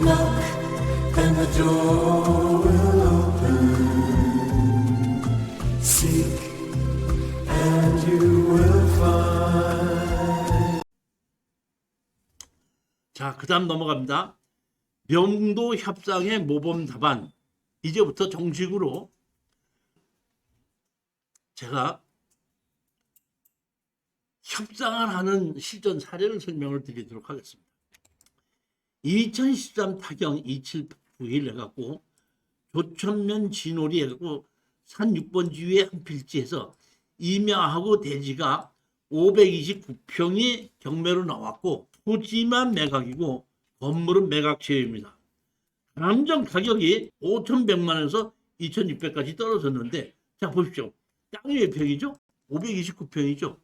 Knock and the door will open. Seek and you will find. 자, 그 다음 넘어갑니다. 명도 협상의 모범 답안. 이제부터 정식으로 제가 협상을 하는 실전 사례를 설명을 드리도록 하겠습니다. 2013 타경 2791 해갖고 조천면 진오리 해갖고 산 6번 지위에 한 필지에서 임야하고 대지가 529평이 경매로 나왔고 토지만 매각이고 건물은 매각 제외입니다. 감정 가격이 5,100만 원에서 2,600까지 떨어졌는데, 자 보십시오. 땅이 몇 평이죠? 529평이죠.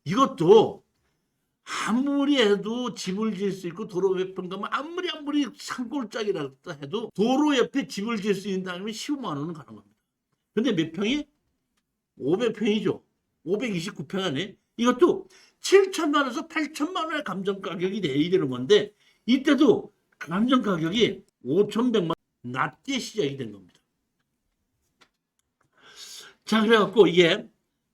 이것도 아무리 해도 집을 지을 수 있고 도로 몇 평 가면 아무리 산골짜기라 해도 도로 옆에 집을 지을 수 있는 땅이면 15만 원은 가는 겁니다. 근데 몇 평이? 500평이죠. 529평 안에 이것도 7천만 원에서 8천만 원의 감정 가격이 돼야 되는 건데, 이때도 감정 가격이 5,100만 원 낮게 시작이 된 겁니다. 자, 그래갖고 이게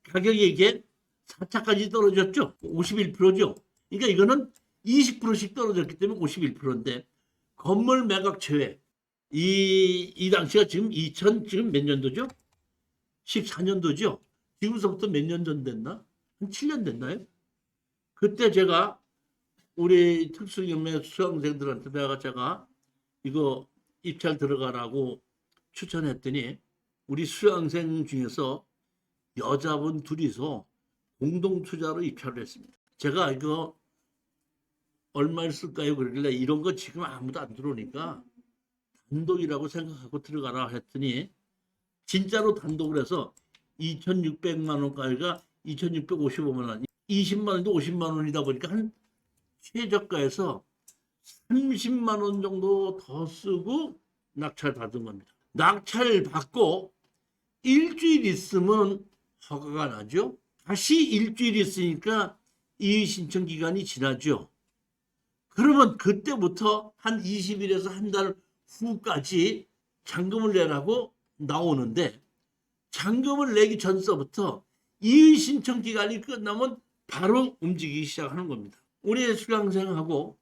가격이 이게 4차까지 떨어졌죠. 51%죠. 그러니까 이거는 20%씩 떨어졌기 때문에 51%인데 건물 매각 제외. 이 당시가 지금 지금 몇 년도죠? 14년도죠. 지금서부터 몇 년 전 됐나? 한 7년 됐나요? 그때 제가 우리 특수경매 수강생들한테 제가 이거 입찰 들어가라고 추천했더니 우리 수강생 중에서 여자분 둘이서 공동 투자로 입찰을 했습니다. 제가 이거 얼마를 쓸까요? 그러길래 이런 거 지금 아무도 안 들어오니까 단독이라고 생각하고 들어가라 했더니 진짜로 단독을 해서 2,600만 원까지가 2,655만 원, 20만 원도 50만 원이다 보니까 한 최저가에서 30만 원 정도 더 쓰고 낙찰 받은 겁니다. 낙찰 받고 일주일 있으면 허가가 나죠. 다시 일주일 있으니까 이의 신청 기간이 지나죠. 그러면 그때부터 한 20일에서 한 달 후까지 잔금을 내라고 나오는데, 잔금을 내기 전서부터 이의 신청 기간이 끝나면 바로 움직이기 시작하는 겁니다. 우리 수강생하고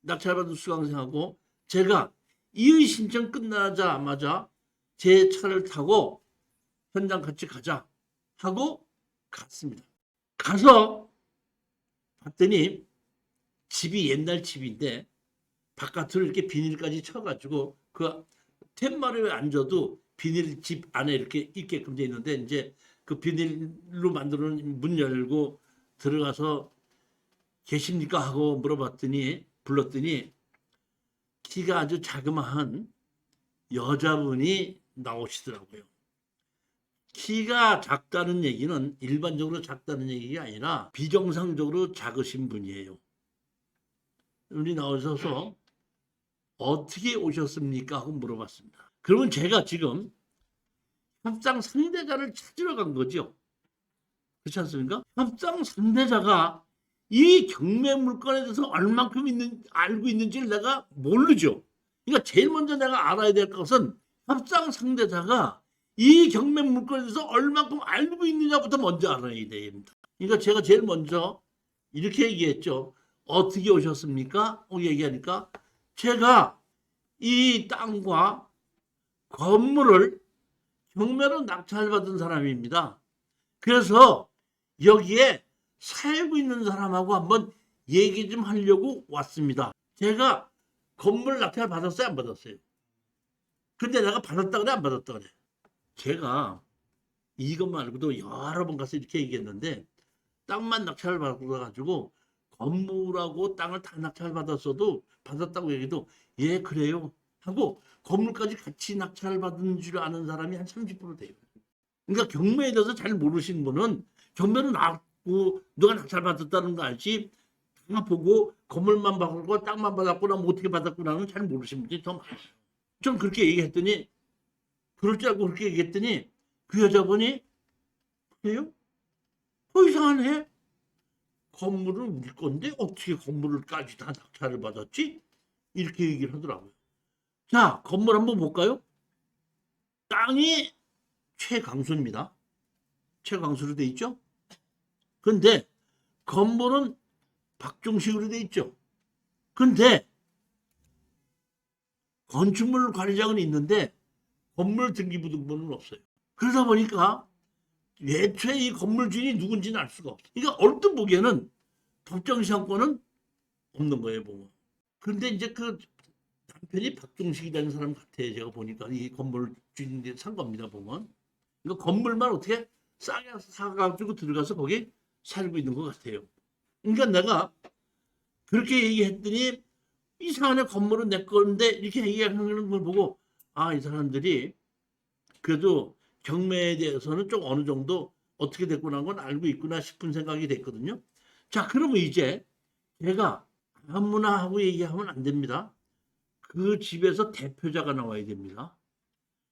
낙찰받은 수강생하고 제가 이의 신청 끝나자마자 제 차를 타고 현장 같이 가자 하고 갔습니다. 가서 봤더니 집이 옛날 집인데 바깥으로 이렇게 비닐까지 쳐가지고 그 툇마루에 앉아도 비닐 집 안에 이렇게 있게끔 돼 있는데, 이제 그 비닐로 만들어 놓은 문 열고 들어가서 계십니까 하고 물어봤더니 불렀더니 키가 아주 자그마한 여자분이 나오시더라고요. 키가 작다는 얘기는 일반적으로 작다는 얘기가 아니라 비정상적으로 작으신 분이에요. 우리 나오셔서 어떻게 오셨습니까 하고 물어봤습니다. 그러면 제가 지금 협상 상대자를 찾으러 간 거죠. 그렇지 않습니까? 협상 상대자가 이 경매 물건에 대해서 얼만큼 알고 있는지를 내가 모르죠. 그러니까 제일 먼저 내가 알아야 될 것은 협상 상대자가 이 경매 물건에 대해서 얼만큼 알고 있느냐부터 먼저 알아야 됩니다. 그러니까 제가 제일 먼저 이렇게 얘기했죠. 어떻게 오셨습니까? 얘기하니까 제가 이 땅과 건물을 경매로 낙찰받은 사람입니다. 그래서 여기에 살고 있는 사람하고 한번 얘기 좀 하려고 왔습니다. 제가 건물 낙찰 받았어요? 안 받았어요? 근데 내가 받았다 그래? 안 받았다 그래? 제가 이것 말고도 여러 번 가서 이렇게 얘기했는데 땅만 낙찰을 받아가지고 건물하고 땅을 다 낙찰 받았어도 받았다고 얘기해도 예 그래요 하고 건물까지 같이 낙찰을 받은 줄 아는 사람이 한 30% 돼요. 그러니까 경매에 대해서 잘 모르시는 분은 경매는 나고 누가 낙찰 받았다는 거 알지, 다 보고 건물만 받고 땅만 받았구나 뭐 어떻게 받았구나는 잘 모르시는 분들이 더 많아요. 좀 그렇게 얘기했더니 그럴 줄 알고 그렇게 얘기했더니 그 여자분이 그래요? 이상하네. 건물은 우리 건데 어떻게 건물을까지 다 낙찰을 받았지? 이렇게 얘기를 하더라고요. 자, 건물 한번 볼까요? 땅이 최강수입니다. 최강수로 돼 있죠? 근데 건물은 박종식으로 돼 있죠. 근데 건축물 관리장은 있는데 건물 등기부등본은 없어요. 그러다 보니까 애초에 이 건물 주인이 누군지는 알 수가 없어요. 그러니까 얼핏 보기에는 법정 시한권은 없는 거예요, 보면. 근데 이제 그 남편이 박종식이라는 사람 같아요. 제가 보니까 이 건물 주인이 산 겁니다, 보면. 이거 건물만 어떻게 싸게 사가지고 들어가서 거기 살고 있는 것 같아요. 그러니까 내가 그렇게 얘기했더니 이상하네, 건물은 내 건데 이렇게 얘기하는 걸 보고 아, 이 사람들이 그래도 경매에 대해서는 좀 어느 정도 어떻게 됐구나 건 알고 있구나 싶은 생각이 됐거든요. 자, 그러면 이제 제가 아무나 하고 얘기하면 안 됩니다. 그 집에서 대표자가 나와야 됩니다.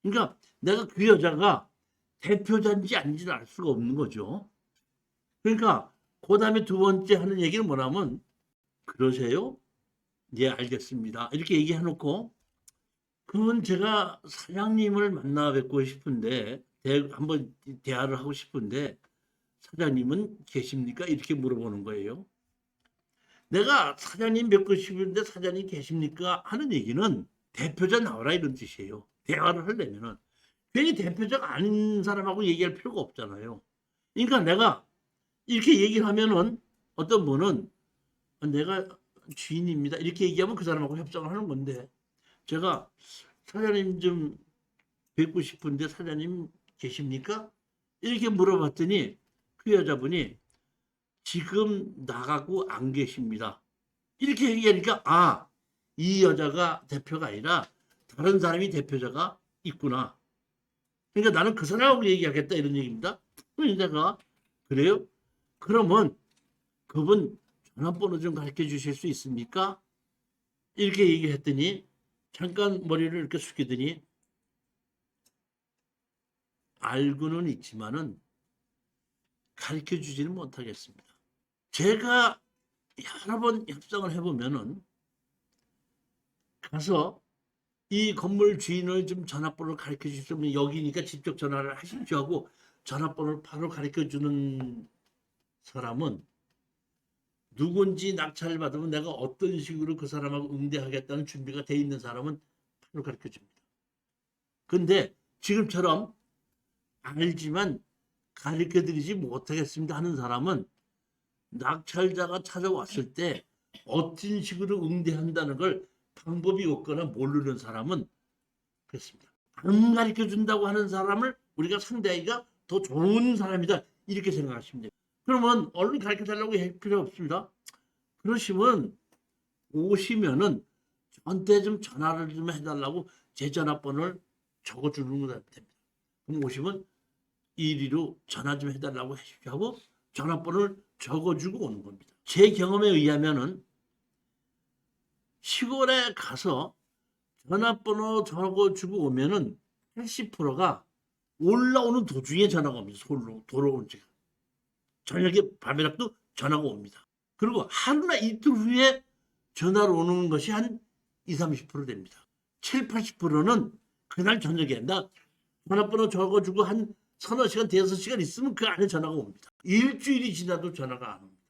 그러니까 내가 그 여자가 대표자인지 아닌지를 알 수가 없는 거죠. 그러니까 그 다음에 두 번째 하는 얘기는 뭐냐면 그러세요? 예, 알겠습니다. 이렇게 얘기해놓고 그러면 제가 사장님을 만나 뵙고 싶은데 한번 대화를 하고 싶은데 사장님은 계십니까? 이렇게 물어보는 거예요. 내가 사장님 뵙고 싶은데 사장님 계십니까? 하는 얘기는 대표자 나와라 이런 뜻이에요. 대화를 하려면은 괜히 대표자가 아닌 사람하고 얘기할 필요가 없잖아요. 그러니까 내가 이렇게 얘기를 하면은 어떤 분은 내가 주인입니다. 이렇게 얘기하면 그 사람하고 협상을 하는 건데 제가 사장님 좀 뵙고 싶은데 사장님 계십니까? 이렇게 물어봤더니 그 여자분이 지금 나가고 안 계십니다. 이렇게 얘기하니까 아, 이 여자가 대표가 아니라 다른 사람이 대표자가 있구나. 그러니까 나는 그 사람하고 얘기하겠다 이런 얘기입니다. 그래서 내가 그래요? 그러면 그분 전화번호 좀 가르쳐 주실 수 있습니까? 이렇게 얘기했더니 잠깐 머리를 이렇게 숙이더니 알고는 있지만은 가르쳐 주지는 못하겠습니다. 제가 여러 번 협상을 해보면은 가서 이 건물 주인을 좀 전화번호를 가르쳐 주시면 여기니까 직접 전화를 하십시오 하고 전화번호를 바로 가르쳐 주는 사람은 누군지 낙찰을 받으면 내가 어떤 식으로 그 사람하고 응대하겠다는 준비가 돼 있는 사람은 바로 가르쳐 줍니다. 근데 지금처럼 알지만 가르쳐 드리지 못하겠습니다 하는 사람은 낙찰자가 찾아왔을 때 어떤 식으로 응대한다는 걸 방법이 없거나 모르는 사람은 그렇습니다. 안 가르쳐 준다고 하는 사람을 우리가 상대하기가 더 좋은 사람이다 이렇게 생각하시면 돼요. 그러면 얼른 가르쳐 달라고 할 필요 없습니다. 그러시면 오시면은 저한테 좀 전화를 좀 해달라고 제 전화번호를 적어주는 거 됩니다. 그럼 오시면 이리로 전화 좀 해달라고 하십시오 하고 전화번호를 적어주고 오는 겁니다. 제 경험에 의하면은 시골에 가서 전화번호 적어주고 오면은 80%가 올라오는 도중에 전화가 옵니다. 서울로 돌아오는 제가. 저녁에 밤에라도 전화가 옵니다. 그리고 하루나 이틀 후에 전화로 오는 것이 한 20, 30% 됩니다. 7, 80%는 그날 저녁에 나 전화번호 적어주고 한 서너 시간, 대여섯 시간 있으면 그 안에 전화가 옵니다. 일주일이 지나도 전화가 안 옵니다.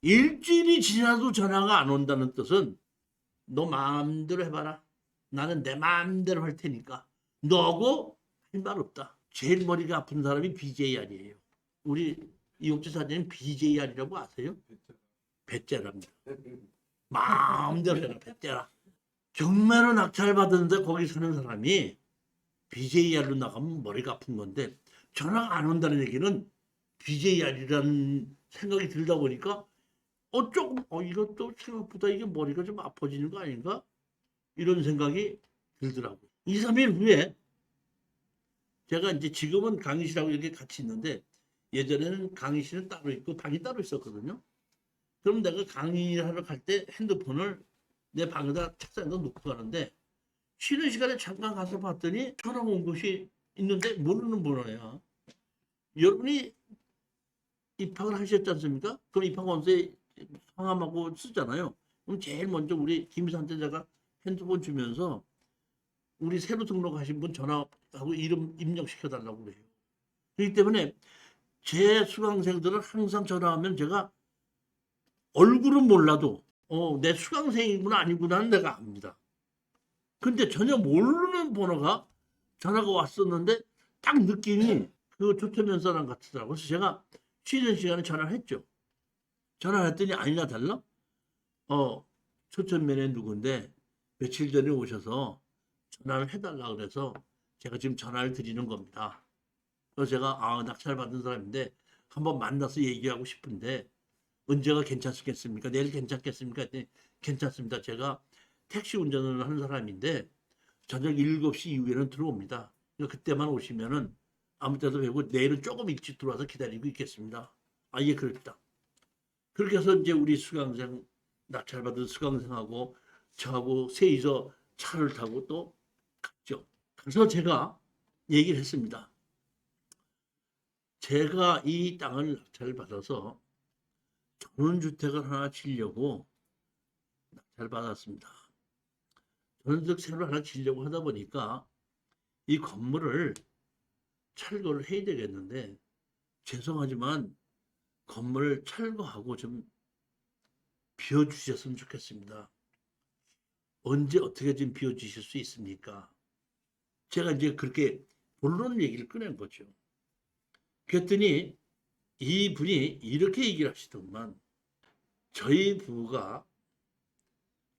일주일이 지나도 전화가 안 온다는 뜻은 너 마음대로 해봐라. 나는 내 마음대로 할 테니까. 너하고 할 말 없다. 제일 머리가 아픈 사람이 BJR이에요. 우리 이옥재 사장님 BJR이라고 아세요? 배째랍니다. 마음대로 해라, 배째라. 경매로 낙찰받았는데 거기 사는 사람이 BJR로 나가면 머리가 아픈 건데 전화가 안 온다는 얘기는 BJR이라는 생각이 들다 보니까 조금 이것도 생각보다 이게 머리가 좀 아파지는 거 아닌가? 이런 생각이 들더라고요. 2, 3일 후에 제가 이제 지금은 강의실하고 이렇게 같이 있는데 예전에는 강의실은 따로 있고 방이 따로 있었거든요. 그럼 내가 강의하러 갈 때 핸드폰을 내 방에다 책상에다 놓고 가는데 쉬는 시간에 잠깐 가서 봤더니 전화 온 것이 있는데 모르는 번호야. 여러분이 입학을 하셨지 않습니까? 그럼 입학원서에 성함하고 쓰잖아요. 그럼 제일 먼저 우리 김 선생자가 핸드폰 주면서 우리 새로 등록하신 분 전화하고 이름 입력시켜 달라고 그래요. 그렇기 때문에 제 수강생들은 항상 전화하면 제가 얼굴은 몰라도 내 수강생이구나 아니구나는 내가 압니다. 근데 전혀 모르는 번호가 전화가 왔었는데 딱 느낌이 그 조태면 사람 같더라고요. 그래서 제가 쉬는 시간에 전화를 했죠. 전화를 했더니 아니나 달라 초천면에 누군데 며칠 전에 오셔서 전화를 해달라 그래서 제가 지금 전화를 드리는 겁니다. 그래서 제가 낙찰받은 사람인데 한번 만나서 얘기하고 싶은데 언제가 괜찮겠습니까? 내일 괜찮겠습니까? 했더니 괜찮습니다. 제가 택시 운전을 하는 사람인데 저녁 7시 이후에는 들어옵니다. 그러니까 그때만 오시면은 아무 때도 되고 내일은 조금 일찍 들어와서 기다리고 있겠습니다. 예, 그렇다. 그렇게 해서 이제 우리 수강생, 낙찰받은 수강생하고 저하고 셋이서 차를 타고 또 갔죠. 그래서 제가 얘기를 했습니다. 제가 이 땅을 낙찰받아서 전원주택을 하나 지려고 낙찰받았습니다. 전원주택을 하나 지려고 하다 보니까 이 건물을 철거를 해야 되겠는데 죄송하지만 건물을 철거하고 좀 비워주셨으면 좋겠습니다. 언제 어떻게 좀 비워주실 수 있습니까? 제가 이제 그렇게 본론 얘기를 꺼낸 거죠. 그랬더니 이분이 이렇게 얘기를 하시더만 저희 부가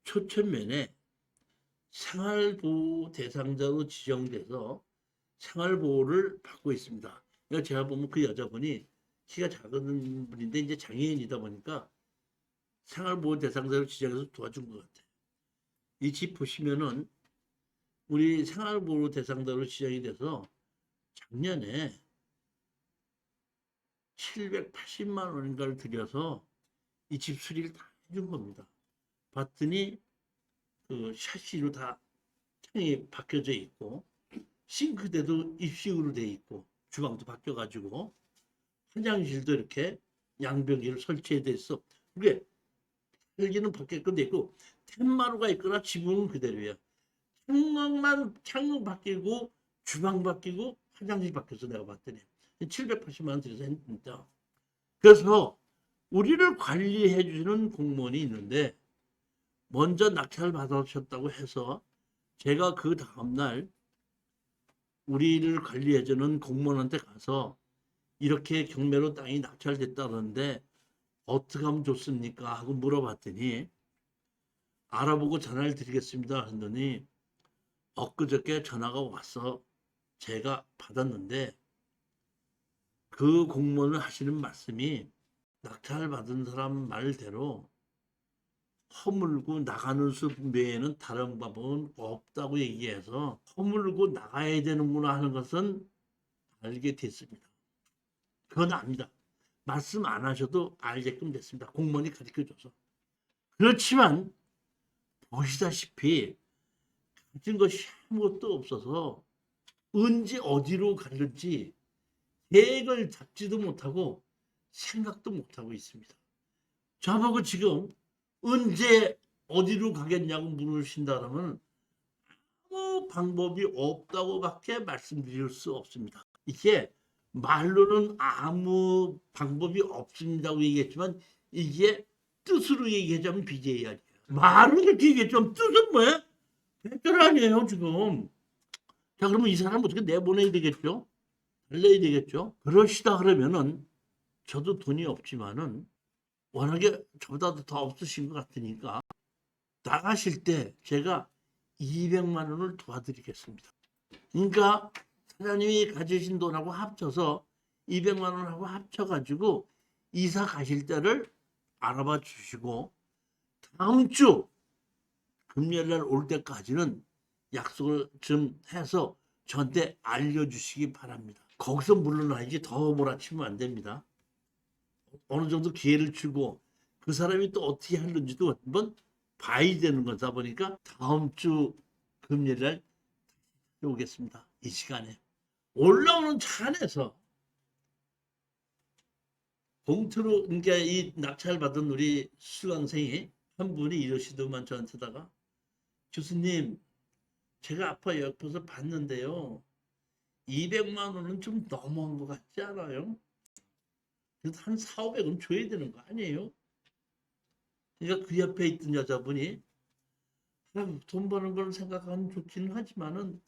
초천면에 생활보호 대상자로 지정돼서 생활보호를 받고 있습니다. 그러니까 제가 보면 그 여자분이 키가 작은 분인데 이제 장애인이다 보니까 생활보호 대상자로 지정해서 도와준 것 같아요. 이 집 보시면은 우리 생활보호 대상자로 지정이 돼서 작년에 780만 원인가를 들여서 이 집 수리를 다 해준 겁니다. 봤더니 그 샤시로 다 창이 바뀌어져 있고 싱크대도 입식으로 돼 있고 주방도 바뀌어가지고 화장실도 이렇게 양변기를 설치해 됐어. 그게 헬기는 바뀌게끔 돼 있고 텐마루가 있거나 지붕은 그대로야. 창문 바뀌고 주방 바뀌고 화장실 바뀌어서 내가 봤더니 780만 원 들여서 했습니다. 그래서 우리를 관리해 주시는 공무원이 있는데 먼저 낙찰 받으셨다고 해서 제가 그 다음날 우리를 관리해주는 공무원한테 가서 이렇게 경매로 땅이 낙찰됐다는데 어떻게 하면 좋습니까? 하고 물어봤더니 알아보고 전화를 드리겠습니다 했더니 엊그저께 전화가 와서 제가 받았는데 그 공무원을 하시는 말씀이 낙찰받은 사람 말대로 허물고 나가는 수 외에는 다른 방법은 없다고 얘기해서 허물고 나가야 되는구나 하는 것은 알게 됐습니다. 그건 압니다. 말씀 안 하셔도 알게끔 됐습니다. 공무원이 가르쳐줘서. 그렇지만 보시다시피 가진 것이 아무것도 없어서 언제 어디로 가는지 계획을 잡지도 못하고 생각도 못하고 있습니다. 저보고 지금 언제 어디로 가겠냐고 물으신다면 아무 방법이 없다고밖에 말씀드릴 수 없습니다. 이게 말로는 아무 방법이 없습니다고 얘기했지만 이게 뜻으로 얘기하자면 BJR이에요. 말로 그렇게 얘기했지만 뜻은 뭐야? 백절 아니에요 지금. 자 그러면 이 사람 어떻게 내보내야 되겠죠? 달래야 되겠죠? 그러시다 그러면은 저도 돈이 없지만은 워낙에 저보다도 더 없으신 것 같으니까 나가실 때 제가 200만 원을 도와드리겠습니다. 그러니까 사장님이 가지신 돈하고 합쳐서 200만 원하고 합쳐가지고 이사 가실 때를 알아봐 주시고 다음 주 금요일날 올 때까지는 약속을 좀 해서 저한테 알려주시기 바랍니다. 거기서 물러나야지 더 몰아치면 안 됩니다. 어느 정도 기회를 주고 그 사람이 또 어떻게 하는지도 한번 봐야 되는 거다 보니까 다음 주 금요일날 오겠습니다. 이 시간에 올라오는 차 안에서 봉투로 그러니까 이 낙찰 받은 우리 수강생이 한 분이 이러시더만 저한테다가 교수님 제가 아파 옆에서 봤는데요. 200만 원은 좀 너무한 것 같지 않아요? 그래도 한 4, 500은 줘야 되는 거 아니에요? 그러니까 그 옆에 있던 여자분이 아유, 돈 버는 걸 생각하면 좋기는 하지만은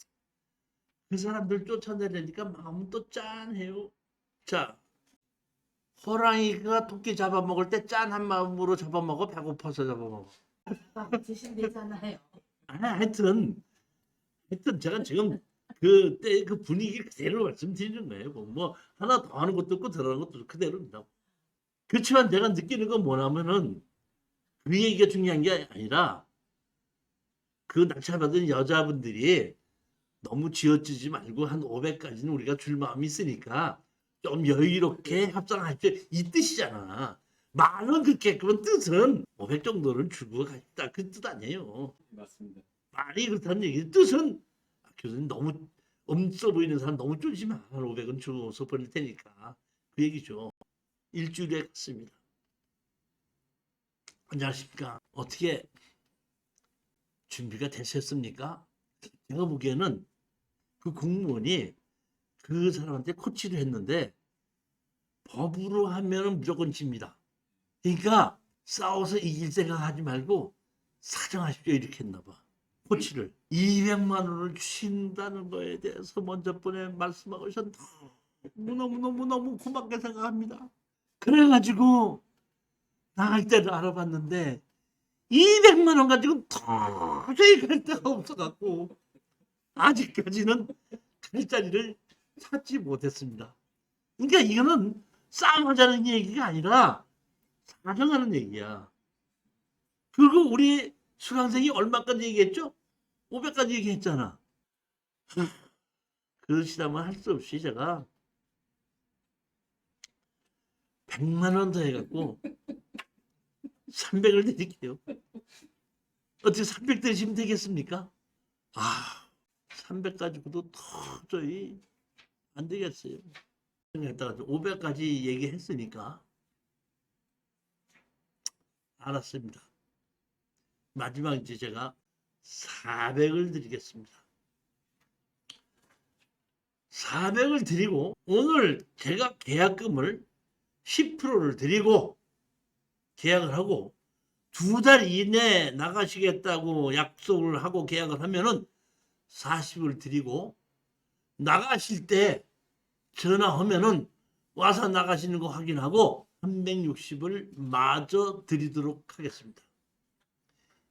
그 사람들 쫓아내려니까 마음은 또 짠해요. 자, 호랑이가 토끼 잡아먹을 때 짠한 마음으로 잡아먹어? 배고파서 잡아먹어? 드신대잖아요. 하여튼 제가 지금 그때 그 분위기 그대로 말씀드리는 거예요. 뭐 하나 더 하는 것도 없고 들어가는 것도 없고 그대로입니다. 그렇지만 제가 느끼는 건 뭐냐면은 그 얘기가 중요한 게 아니라 그 낙찰받은 여자분들이 너무 쥐어짜지 말고 한 500까지는 우리가 줄 마음이 있으니까 좀 여유롭게 협상하십시오. 이 뜻이잖아. 말은 그렇게 그런 뜻은 500 정도를 주고 가겠다. 그 뜻 아니에요. 맞습니다. 말이 그렇다는 얘기. 뜻은 교수님 너무 없어 보이는 사람 너무 쪼지 마. 500은 주고서 버릴 테니까. 그 얘기죠. 일주일에 갔습니다. 안녕하십니까. 어떻게 준비가 되셨습니까? 제가 보기에는 그 공무원이 그 사람한테 코치를 했는데 법으로 하면은 무조건 집니다. 그러니까 싸워서 이길 생각하지 말고 사정하십시오 이렇게 했나 봐. 코치를 200만 원을 주신다는 거에 대해서 먼저 번에 말씀하고 전 너무너무 고맙게 생각합니다. 그래가지고 나갈 때를 알아봤는데 200만 원 가지고 도저히 갈 데가 없어갖고 아직까지는 갈 자리를 찾지 못했습니다. 그러니까 이거는 싸움하자는 얘기가 아니라 사정하는 얘기야. 그리고 우리 수강생이 얼마까지 얘기했죠? 500까지 얘기했잖아. 그러시다면 할 수 없이 제가 100만 원 더 해갖고 300을 드릴게요. 어떻게 300 드시면 되겠습니까? 300 가지고도 도저히 안 되겠어요. 했다가 500까지 얘기했으니까 알았습니다. 마지막 이제 제가 400을 드리겠습니다. 400을 드리고 오늘 제가 계약금을 10%를 드리고 계약을 하고 2달 이내에 나가시겠다고 약속을 하고 계약을 하면은 40을 드리고 나가실 때 전화하면은 와서 나가시는 거 확인하고 360을 마저 드리도록 하겠습니다.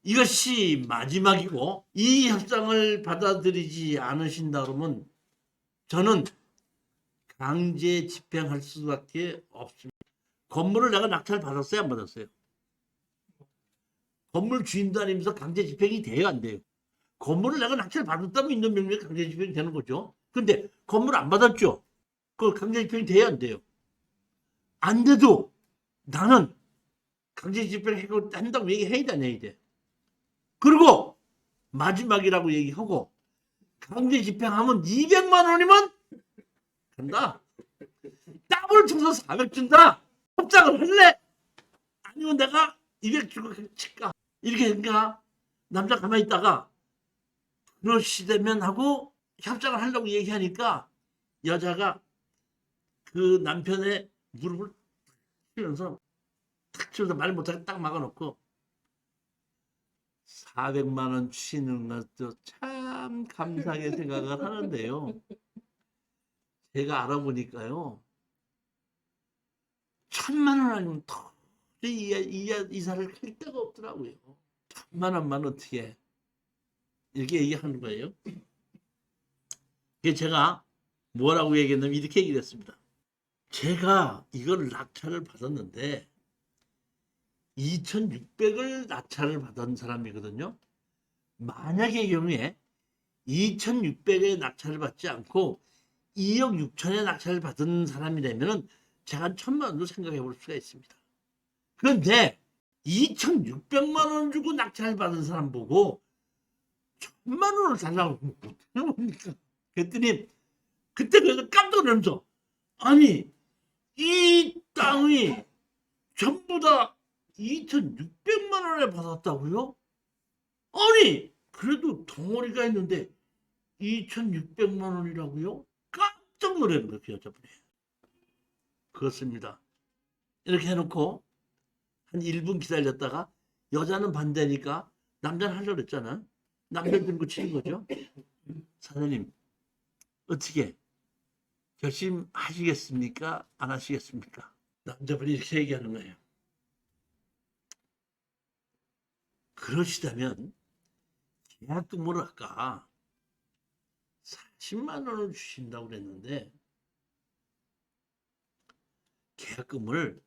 이것이 마지막이고 이 협상을 받아들이지 않으신다 그러면 저는 강제 집행할 수밖에 없습니다. 건물을 내가 낙찰 받았어요, 안 받았어요? 건물 주인도 아니면서 강제 집행이 돼요, 안 돼요? 건물을 내가 낙찰 받았다면 인도명령이 강제 집행이 되는 거죠. 근데 건물 안 받았죠? 그 강제 집행이 돼요, 안 돼요? 안 돼도 나는 강제 집행한다고 얘기해야 되냐 이제. 그리고 마지막이라고 얘기하고 강제 집행하면 200만 원이면 간다. 땅을 쳐서 400 준다. 협상을 할래? 아니면 내가 200 주고 칠까? 이렇게 하니까 남자 가만히 있다가 그러시다면 하고 협상을 하려고 얘기하니까 여자가 그 남편의 무릎을 치면서 탁 치면서 말 못하게 딱 막아놓고 400만 원 주시는 것도 참 감사하게 생각을 하는데요. 제가 알아보니까요. 1000만 원 아니면 도저히 이사를 할 데가 없더라고요. 1000만 원만 어떻게 이렇게 얘기하는 거예요. 제가 뭐라고 얘기했냐면 이렇게 얘기를 했습니다. 제가 이걸 낙찰을 받았는데 2600을 낙찰을 받은 사람이거든요. 만약의 경우에 2600에 낙찰을 받지 않고 2억 6천에 낙찰을 받은 사람이라면 제가 1000만 원도 생각해 볼 수가 있습니다. 그런데 2600만 원 주고 낙찰을 받은 사람 보고 1000만 원을 달라고 하면 어떻게 합니까? 그랬더니 그때 그래서 깜짝 놀라면서 아니 이 땅이 전부 다 2600만 원에 받았다고요? 아니 그래도 덩어리가 있는데 2,600만 원이라고요? 깜짝 놀라는 거예요, 그 여자분이. 그렇습니다. 이렇게 해놓고 한 1분 기다렸다가 여자는 반대니까 남자는 하려고 그랬잖아. 남자 들고 치는 거죠. 사장님, 어떻게 결심하시겠습니까? 안 하시겠습니까? 남자분이 이렇게 얘기하는 거예요. 그러시다면 계약금을 아까 40만 원을 주신다고 그랬는데 계약금을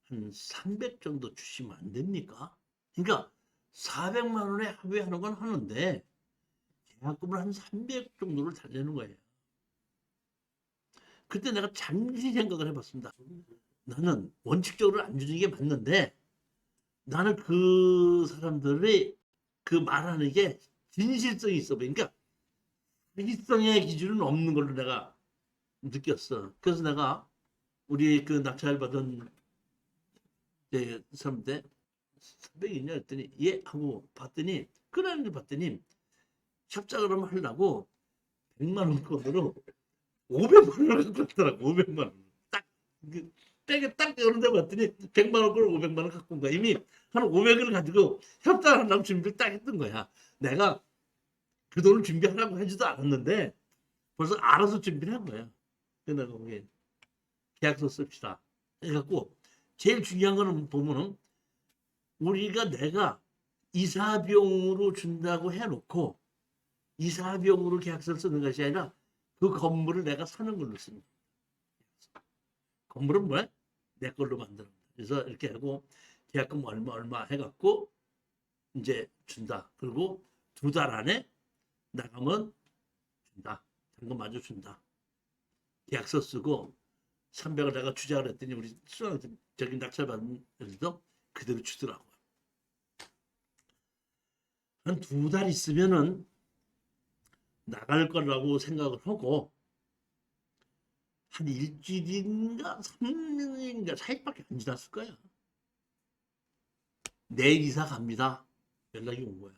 한 300 정도 주시면 안 됩니까? 그러니까 400만 원에 합의하는 건 하는데 계약금을 한 300 정도를 달라는 거예요. 그때 내가 잠시 생각을 해봤습니다. 나는 원칙적으로 안 주는 게 맞는데 나는 그 사람들이 그 말하는 게 진실성이 있어 보니까 사기성의 기준은 없는 걸로 내가 느꼈어. 그래서 내가 우리 그 낙찰 받은 사람한테 300 있냐 했더니 예 하고 봤더니 그날을 봤더니 협작을 한번 하려고 100만 원권으로 500만 원을 갖고 왔더라고. 500만 원. 딱 백에 딱 열는데 봤더니 100만 원권을 500만 원 갖고 온 거야. 이미 한 500을 가지고 협작을 하려고 준비를 딱 했던 거야. 내가 그 돈을 준비하라고 하지도 않았는데 벌써 알아서 준비를 한 거야. 그래서 내가 거기 계약서 씁시다. 해갖고 제일 중요한 거는 보면은 내가 이사비용으로 준다고 해놓고 이사비용으로 계약서를 쓰는 것이 아니라 그 건물을 내가 사는 걸로 씁니다. 건물은 뭐야? 내 걸로 만들어. 그래서 이렇게 하고 계약금 얼마 해갖고 이제 준다. 그리고 2달 안에 나가면 준다. 잔금 마저 준다. 계약서 쓰고 300을 내가 주자고 했더니 우리 저기 낙찰받은 애들도 그대로 주더라고요. 한 2달 있으면은 나갈 거라고 생각을 하고 한 일주일인가 3일인가 4일밖에 안 지났을 거야. 내일 이사 갑니다. 연락이 온 거야.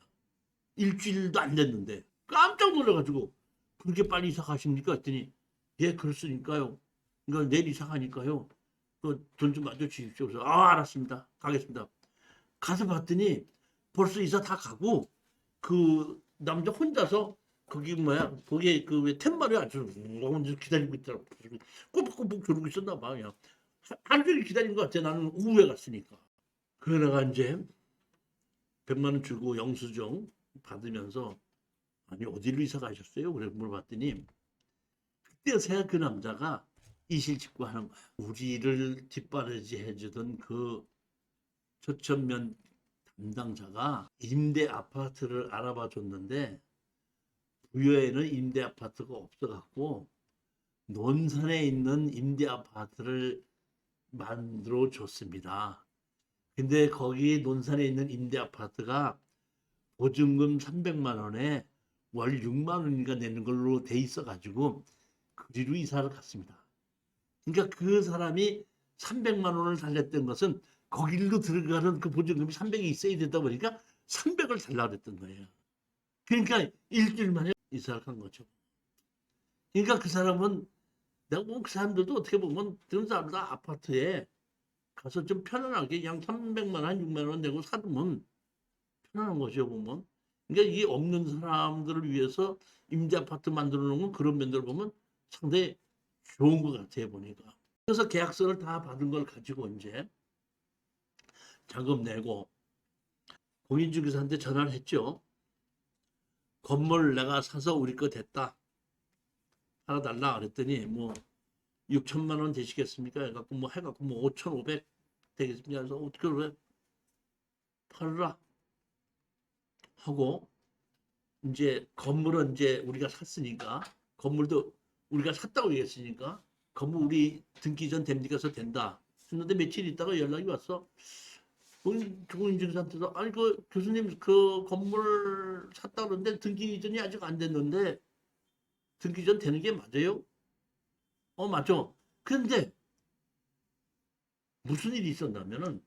일주일도 안 됐는데 깜짝 놀라가지고 그렇게 빨리 이사 가십니까? 했더니 예 그렇으니까요. 그러니까 내일 이사 가니까요. 그 돈 좀 마저 주십시오. 그래서 알았습니다. 가겠습니다. 가서 봤더니 벌써 이사 다 가고 그 남자 혼자서 거기 뭐야 거기에 그 왜 텐마루에 앉아서 혼자 기다리고 있더라고. 꼬북꼬북 조르고 있었나 봐. 그냥 하루 종일 기다린 것 같아. 나는 오후에 갔으니까. 그러다가 이제 100만 원 주고 영수증 받으면서 아니 어디로 이사 가셨어요? 그래 물어봤더니 그때서야 그 남자가 이실직고 하는 거야. 우리를 뒷바라지 해주던 그 초천면 담당자가 임대 아파트를 알아봐 줬는데 부여에는 임대 아파트가 없어갖고 논산에 있는 임대 아파트를 만들어 줬습니다. 근데 거기 논산에 있는 임대 아파트가 보증금 300만 원에 월 6만 원인가 내는 걸로 돼 있어가지고 그리로 이사를 갔습니다. 그러니까 그 사람이 300만 원을 달랬던 것은 거길로 들어가는 그 보증금이 300이 있어야 되다 보니까 300을 달라고 그랬던 거예요. 그러니까 일주일 만에 이사를 간 거죠. 그러니까 그 사람은 내가 보면 그 사람들도 어떻게 보면 그런 사람들 아파트에 가서 좀 편안하게 그냥 300만 원, 6만 원 내고 사두면 편안한 거죠 보면. 그러니까 이 없는 사람들을 위해서 임대 아파트 만들어 놓은 그런 면들을 보면 상당히 좋은 것 같아요 보니까. 그래서 계약서를 다 받은 걸 가지고 이제 자금 내고 공인중개사한테 전화를 했죠. 건물 내가 사서 우리 거 됐다. 팔아달라 그랬더니 뭐 6천만 원 되시겠습니까? 해갖고 뭐 5,500 되겠습니다. 그래서 어떻게 그래? 팔라 하고 이제 건물은 이제 우리가 샀으니까 건물도 우리가 샀다고 얘기했으니까 건물 우리 등기 전 됩니까? 해서 된다. 했는데 며칠 있다가 연락이 왔어. 공인중개사한테서 아니 그 교수님 그 건물 샀다 그러는데 등기 이전이 아직 안 됐는데 등기 전 되는 게 맞아요? 맞죠. 그런데 무슨 일이 있었냐면은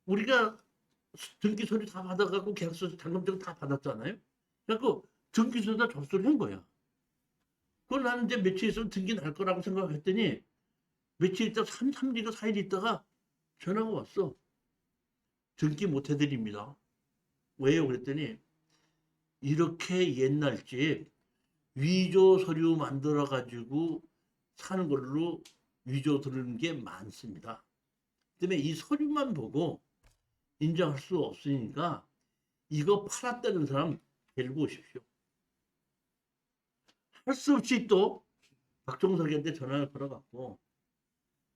우리가 등기 서류 다 받아갖고 계약서 잔금증 다 받았잖아요. 그래갖고 등기소에다 접수를 한 거야. 그걸 나는 이제 며칠 있으면 등기 날 거라고 생각했더니 며칠 있다가 3일인가 4일 있다가 전화가 왔어. 등기 못 해드립니다. 왜요? 그랬더니 이렇게 옛날 집 위조 서류 만들어 가지고 사는 걸로 위조 들은 게 많습니다. 때문에 이 서류만 보고 인정할 수 없으니까 이거 팔았다는 사람 데리고 오십시오. 할 수 없이 또 박종석이한테 전화를 걸어갖고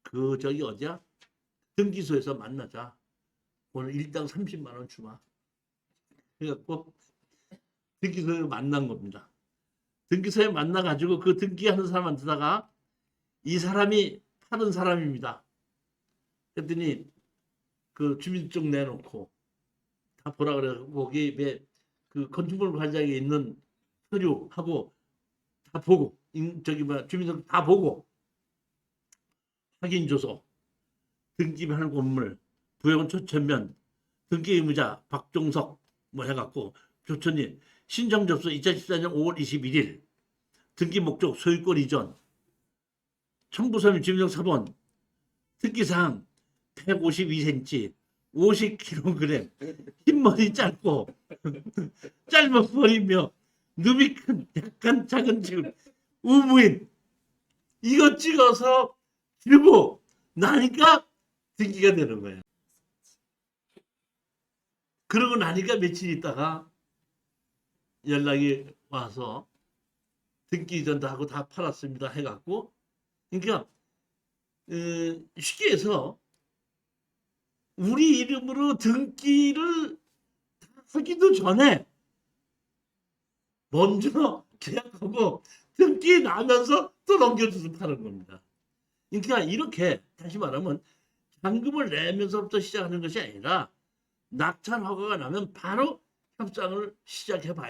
그 저기 어디야? 등기소에서 만나자. 오늘 일당 30만 원 주마. 그래갖고 등기소에 만난 겁니다. 등기소에 만나가지고 그 등기하는 사람한테다가 이 사람이 파는 사람입니다. 그랬더니 그 주민증 내놓고 다 보라 그래. 거기 그 건축물 관장에 있는 서류하고 다 보고 저기 주민등록 다 보고 확인조서 등기한 건물 부여권 초천면 등기 의무자 박종석 뭐 해갖고 조천이 신청 접수 2014년 5월 21일 등기 목적 소유권 이전 청부서민 주민등록 사본 특기사항 152cm 50kg 흰머리 짧고 짧은 머리며 눈이 큰 약간 작은 지금 우무인 이거 찍어서 들고 나니까 등기가 되는 거예요. 그러고 나니까 며칠 있다가 연락이 와서 등기 이전도 하고 다 팔았습니다 해갖고 그러니까 쉽게 해서 우리 이름으로 등기를 하기도 전에 먼저 계약하고 등기 나면서 또 넘겨줘서 파는 겁니다. 그러니까 이렇게 다시 말하면 잔금을 내면서부터 시작하는 것이 아니라 낙찰 허가가 나면 바로 협상을 시작해 봐야